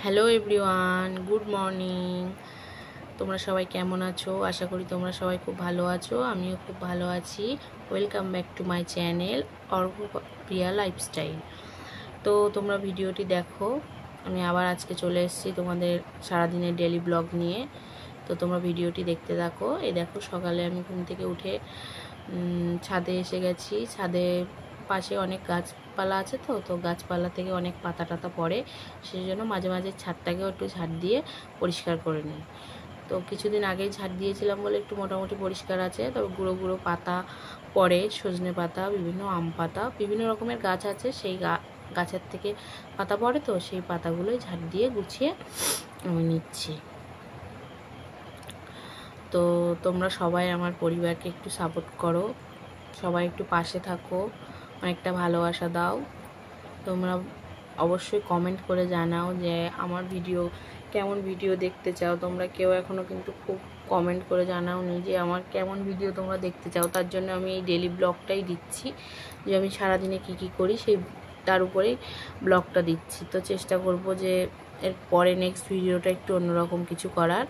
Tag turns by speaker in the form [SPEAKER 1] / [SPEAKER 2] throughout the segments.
[SPEAKER 1] Hello everyone, good morning. তোমরা সবাই কেমন আছো? আশা করি তোমরা সবাই খুব ভালো আছো। আমিও খুব ভালো আছি। Welcome back to my channel Arghapriya lifestyle. তো তোমরা ভিডিওটি দেখো। আমি আবার আজকে চলে এসেছি তোমাদের সারাদিনের ডেলি ব্লগ নিয়ে। তো তোমরা ভিডিওটি দেখতে থাকো। এই দেখো, সকালে আমি ঘুম থেকে উঠে ছাদে এসে গেছি। ছাদে পাশে অনেক গাছপালা আছে, তো গাছপালা থেকে অনেক পাতা টাতা পড়ে, সেই জন্য মাঝে মাঝে ছাদটাকেও একটু ঝাড় দিয়ে পরিষ্কার করে নিই। তো কিছুদিন আগেই ঝাড় দিয়েছিলাম বলে একটু মোটামুটি পরিষ্কার আছে। তবে গুঁড়ো গুঁড়ো পাতা পড়ে, সজনে পাতা, বিভিন্ন আম পাতা, বিভিন্ন রকমের গাছ আছে, সেই গাছের থেকে পাতা পড়ে, তো সেই পাতাগুলোই ঝাড় দিয়ে গুছিয়ে আমি নিচ্ছি। তো তোমরা সবাই আমার পরিবারকে একটু সাপোর্ট করো, সবাই একটু পাশে থাকো, অনেকটা ভালোবাসা দাও। তোমরা অবশ্যই কমেন্ট করে জানাও যে আমার ভিডিও কেমন ভিডিও দেখতে চাও। তোমরা কেউ এখনও কিন্তু খুব কমেন্ট করে জানাওনি যে আমার কেমন ভিডিও তোমরা দেখতে চাও। তার জন্য আমি এই ডেলি ব্লগটাই দিচ্ছি, যে আমি সারাদিনে কি করি সেই তার উপরেই ব্লগটা দিচ্ছি। তো চেষ্টা করব যে এর পরে নেক্সট ভিডিওটা একটু অন্যরকম কিছু করার।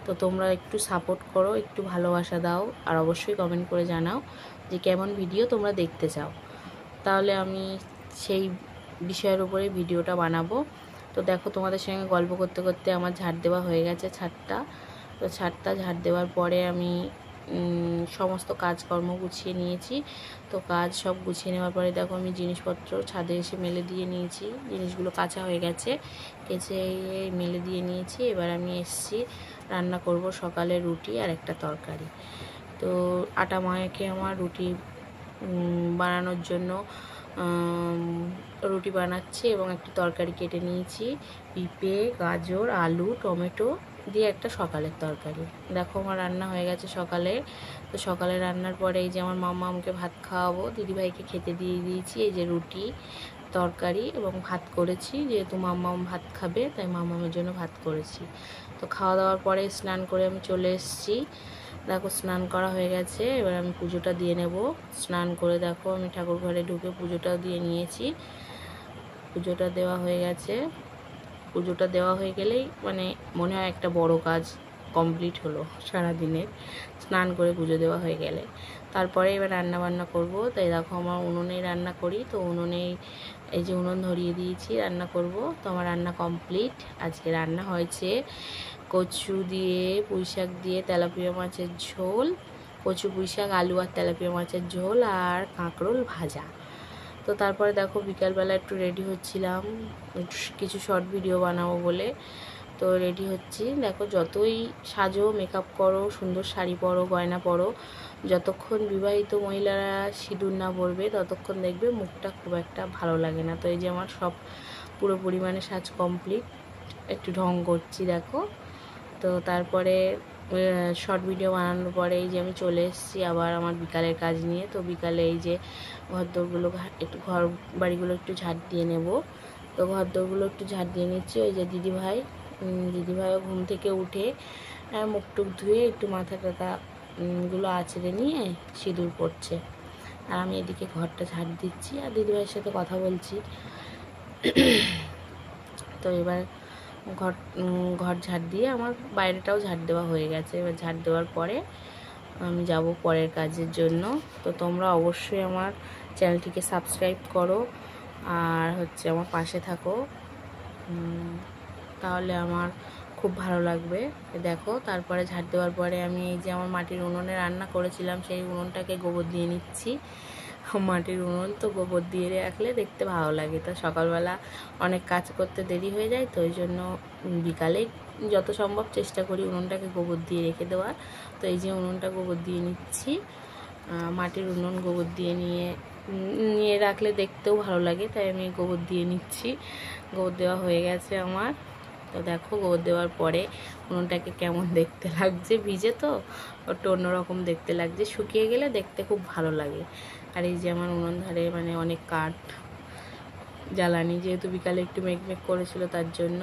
[SPEAKER 1] তো তোমরা একটু সাপোর্ট করো, একটু ভালোবাসা দাও, আর অবশ্যই কমেন্ট করে জানাও যে কেমন ভিডিও তোমরা দেখতে চাও। তাহলে আমি সেই বিষয়ের উপরে ভিডিওটা বানাবো। তো দেখো, তোমাদের সঙ্গে গল্প করতে করতে আমার ঝাড় দেওয়া হয়ে গেছে ছাদটা। তো ছাদটা ঝাড় দেওয়ার পরে আমি সমস্ত কাজকর্ম গুছিয়ে নিয়েছি। তো কাজ সব গুছিয়ে নেওয়ার পরে দেখো, আমি জিনিসপত্র ছাদে এসে মেলে দিয়ে নিয়েছি। জিনিসগুলো কাঁচা হয়ে গেছে, কেচে মেলে দিয়ে নিয়েছি। এবার আমি এসেছি রান্না করব সকালে রুটি আর একটা তরকারি। তো আটা মাখে আমার রুটি বানানোর জন্য রুটি বানাচ্ছি এবং একটা তরকারি কেটে নিয়েছি। পেঁপে, গাজর, আলু, টমেটো দিয়ে একটা সকালের তরকারি। দেখো, আমার রান্না হয়ে গেছে সকালে। তো সকালে রান্নার পরে এই যে আমার মামা আমাকে ভাত খাওয়াবো, দিদিভাইকে খেতে দিয়ে দিয়েছি। এই যে রুটি, তরকারি এবং ভাত করেছি, যেহেতু মাম্মাম ভাত খাবে তাই মাম্মামের জন্য ভাত করেছি। তো খাওয়া দাওয়ার পরে স্নান করে আমি চলে এসেছি। দেখো, স্নান করা হয়ে গেছে, এবার আমি পুজোটা দিয়ে নেব। স্নান করে দেখো আমি ঠাকুর ঘরে ঢুকে পুজোটাও দিয়ে নিয়েছি। পুজোটা দেওয়া হয়ে গেছে। পুজোটা দেওয়া হয়ে গেলেই মানে মনে হয় একটা বড় কাজ কমপ্লিট হলো সারাদিনের, স্নান করে পুজো দেওয়া হয়ে গেলে। তারপরে এবার রান্না বান্না করব। তাই দেখো, আমার উনুনেই রান্না করি। তো উনুনেই এই যে উনুন ধরিয়ে দিয়েছি, রান্না করব। তো আমার রান্না কমপ্লিট। আজকে রান্না হয়েছে কচু দিয়ে, পুঁই শাক দিয়ে তেলাপিয়া মাছের ঝোল, কচু পুঁই শাক, আলু আর তেলাপিয়া মাছের ঝোল, আর কাঁকরোল ভাজা। তো তারপরে দেখো, বিকালবেলা একটু রেডি হচ্ছিলাম, কিছু শর্ট ভিডিও বানাবো বলে। তো রেডি হচ্ছি। দেখো, যতই সাজো, মেকআপ করো, সুন্দর শাড়ি পরো, গয়না পরো, যতক্ষণ বিবাহিত মহিলারা সিঁদুর না পরবে ততক্ষণ দেখবে মুখটা খুব একটা ভালো লাগে না। তো এই যে আমার সব পুরো পরিমাণে সাজ কমপ্লিট। একটু ঢং করছি দেখো। তো তারপরে শর্ট ভিডিও বানানোর পরে এই যে আমি চলে এসেছি আবার আমার বিকালের কাজ নিয়ে। তো বিকালে এই যে ঘরদোরগুলো একটু ঘর বাড়িগুলো একটু ঝাড় দিয়ে নেব। তো ঘরদোরগুলো একটু ঝাড় দিয়ে নিচ্ছি। ওই যে দিদিভাইও ঘুম থেকে উঠে মুখ টুক ধুয়ে একটু মাথা টাথা গুলো আঁচড়ে নিয়ে সিঁদুর পড়ছে, আর আমি এদিকে ঘরটা ঝাড় দিচ্ছি আর দিদিভাইয়ের সাথে কথা বলছি। তো এবার ঘর ঝাড় দিয়ে আমার বাইরেটাও ঝাড় দেওয়া হয়ে গেছে। এবার ঝাড় দেওয়ার পরে আমি যাব পরের কাজের জন্য। তো তোমরা অবশ্যই আমার চ্যানেলটিকে সাবস্ক্রাইব করো আর আমার পাশে থাকো, তাহলে আমার খুব ভালো লাগবে। দেখো, তারপরে ঝাড় দেওয়ার পরে আমি এই যে আমার মাটির উনুনে রান্না করেছিলাম সেই উনুনটাকে গোবর দিয়ে নিচ্ছি। মাটির উনুন তো গোবর দিয়ে রাখলে দেখতে ভালো লাগে। তো সকালবেলা অনেক কাজ করতে দেরি হয়ে যায়, তো ওই জন্য বিকালে যত সম্ভব চেষ্টা করি উনুনটাকে গোবর দিয়ে রেখে দেওয়ার। তো এই যে উনুনটা গোবর দিয়ে নিচ্ছি। মাটির উনুন গোবর দিয়ে নিয়ে রাখলে দেখতেও ভালো লাগে, তাই আমি গোবর দিয়ে নিচ্ছি। গোবর দেওয়া হয়ে গেছে আমার। তো দেখো, গোবর দেওয়ার পরে উনুনটাকে কেমন দেখতে লাগছে, ভিজে তো একটু অন্যরকম দেখতে লাগছে, শুকিয়ে গেলে দেখতে খুব ভালো লাগে। আর এই যে আমার উনুন ধারে মানে অনেক কাঠ জ্বালানি, যেহেতু বিকালে একটু মেঘমেঘ করেছিল তার জন্য।